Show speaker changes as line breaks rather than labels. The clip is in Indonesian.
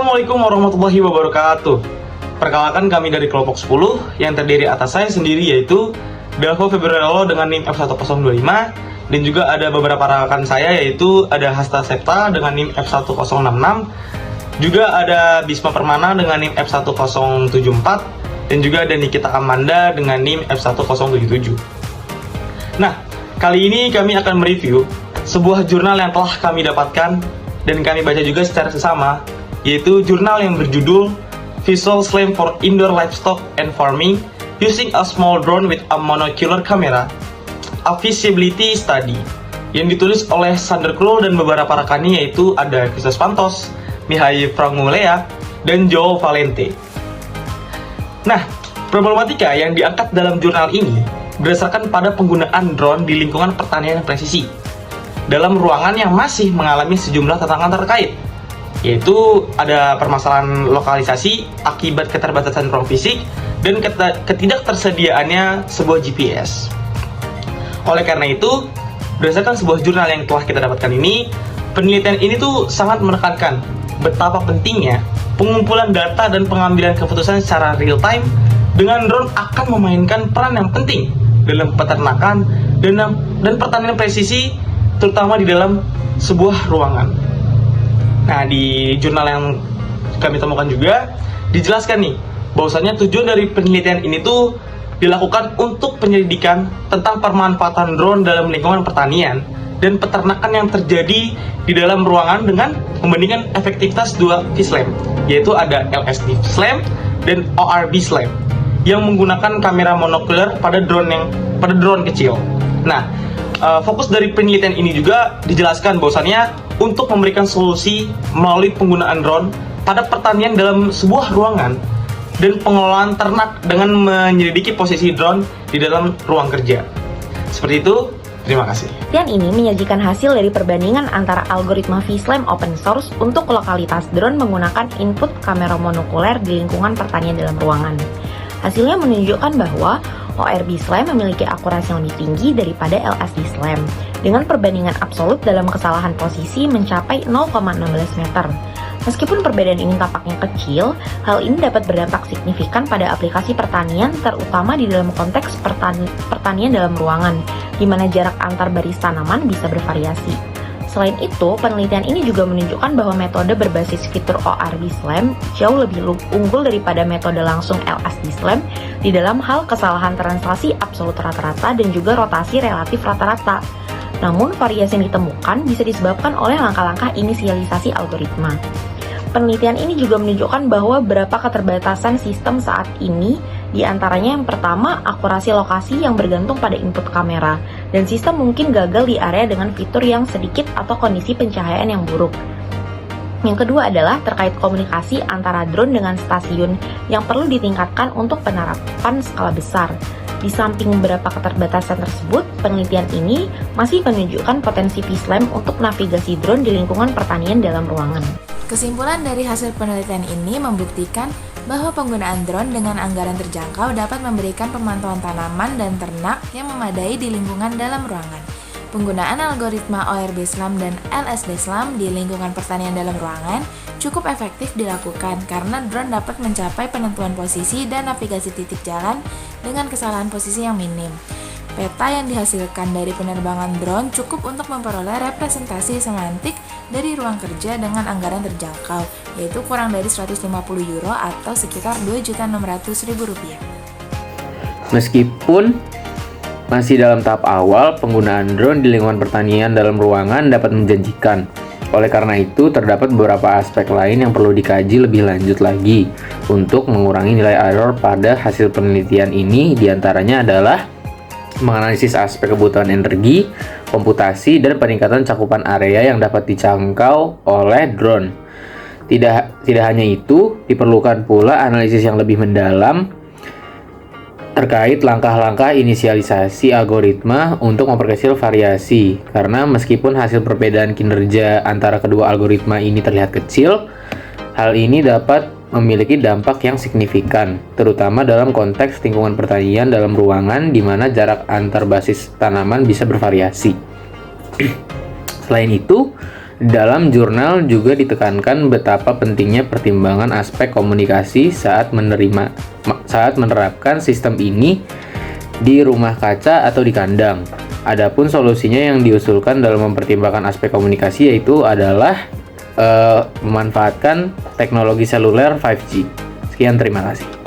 Assalamualaikum warahmatullahi wabarakatuh. Perkenalkan, kami dari kelompok 10 yang terdiri atas saya sendiri, yaitu Delvo Februarello dengan NIM F1025, dan juga ada beberapa rekan saya, yaitu ada Hasta Septa dengan NIM F1066, juga ada Bisma Permana dengan NIM F1074, dan juga ada Nikita Amanda dengan NIM F1077. Nah, kali ini kami akan mereview sebuah jurnal yang telah kami dapatkan dan kami baca juga secara sesama, yaitu jurnal yang berjudul Visual Slam for Indoor Livestock and Farming Using a Small Drone with a Monocular Camera, a Feasibility Study, yang ditulis oleh Sander Krul dan beberapa rekannya, yaitu ada Christos Pantos, Mihai Frangulea, dan Joe Valente. Nah, problematika yang diangkat dalam jurnal ini berdasarkan pada penggunaan drone di lingkungan pertanian presisi dalam ruangan yang masih mengalami sejumlah tantangan terkait, yaitu ada permasalahan lokalisasi akibat keterbatasan ruang fisik dan ketidaktersediaannya sebuah GPS. Oleh karena itu, berdasarkan sebuah jurnal yang telah kita dapatkan ini, penelitian ini tuh sangat menekankan betapa pentingnya pengumpulan data dan pengambilan keputusan secara real time dengan drone akan memainkan peran yang penting dalam peternakan dan pertanian presisi, terutama di dalam sebuah ruangan. Nah, di jurnal yang kami temukan juga dijelaskan nih bahwasanya tujuan dari penelitian ini tuh dilakukan untuk penyelidikan tentang pemanfaatan drone dalam lingkungan pertanian dan peternakan yang terjadi di dalam ruangan dengan membandingkan efektivitas dua V-SLAM, yaitu ada LSD SLAM dan ORB SLAM yang menggunakan kamera monocular pada drone kecil. Nah, fokus dari penelitian ini juga dijelaskan bahwasannya untuk memberikan solusi melalui penggunaan drone pada pertanian dalam sebuah ruangan dan pengelolaan ternak dengan menyelidiki posisi drone di dalam ruang kerja. Seperti itu, terima kasih.
Penelitian ini menyajikan hasil dari perbandingan antara algoritma V-SLAM open source untuk lokalitas drone menggunakan input kamera monokuler di lingkungan pertanian dalam ruangan. Hasilnya menunjukkan bahwa ORB SLAM memiliki akurasi yang lebih tinggi daripada LSD SLAM dengan perbandingan absolut dalam kesalahan posisi mencapai 0,16 meter. Meskipun perbedaan ini tampaknya kecil, hal ini dapat berdampak signifikan pada aplikasi pertanian, terutama di dalam konteks pertanian dalam ruangan, di mana jarak antar baris tanaman bisa bervariasi. Selain itu, penelitian ini juga menunjukkan bahwa metode berbasis fitur ORB SLAM jauh lebih unggul daripada metode langsung LSD SLAM di dalam hal kesalahan translasi absolut rata-rata dan juga rotasi relatif rata-rata. Namun, variasi yang ditemukan bisa disebabkan oleh langkah-langkah inisialisasi algoritma. Penelitian ini juga menunjukkan bahwa beberapa keterbatasan sistem saat ini, di antaranya yang pertama, akurasi lokasi yang bergantung pada input kamera, dan sistem mungkin gagal di area dengan fitur yang sedikit atau kondisi pencahayaan yang buruk. Yang kedua adalah terkait komunikasi antara drone dengan stasiun yang perlu ditingkatkan untuk penerapan skala besar. Di samping beberapa keterbatasan tersebut, penelitian ini masih menunjukkan potensi V-SLAM untuk navigasi drone di lingkungan pertanian dalam ruangan.
Kesimpulan dari hasil penelitian ini membuktikan bahwa penggunaan drone dengan anggaran terjangkau dapat memberikan pemantauan tanaman dan ternak yang memadai di lingkungan dalam ruangan. Penggunaan algoritma ORB SLAM dan LSD SLAM di lingkungan pertanian dalam ruangan cukup efektif dilakukan karena drone dapat mencapai penentuan posisi dan navigasi titik jalan dengan kesalahan posisi yang minim. Peta yang dihasilkan dari penerbangan drone cukup untuk memperoleh representasi semantik dari ruang kerja dengan anggaran terjangkau, yaitu kurang dari 150 euro atau sekitar 2.600.000 rupiah.
Meskipun masih dalam tahap awal, penggunaan drone di lingkungan pertanian dalam ruangan dapat menjanjikan. Oleh karena itu, terdapat beberapa aspek lain yang perlu dikaji lebih lanjut lagi untuk mengurangi nilai error pada hasil penelitian ini. Di antaranya adalah menganalisis aspek kebutuhan energi, komputasi, dan peningkatan cakupan area yang dapat dijangkau oleh drone. Tidak hanya itu, diperlukan pula analisis yang lebih mendalam terkait langkah-langkah inisialisasi algoritma untuk memperkecil variasi. Karena meskipun hasil perbedaan kinerja antara kedua algoritma ini terlihat kecil, hal ini dapat memiliki dampak yang signifikan, terutama dalam konteks lingkungan pertanian dalam ruangan di mana jarak antar basis tanaman bisa bervariasi. Selain itu, Dalam jurnal juga ditekankan betapa pentingnya pertimbangan aspek komunikasi saat menerapkan sistem ini di rumah kaca atau di kandang. Adapun solusinya yang diusulkan dalam mempertimbangkan aspek komunikasi yaitu adalah memanfaatkan teknologi seluler 5G. Sekian, terima kasih.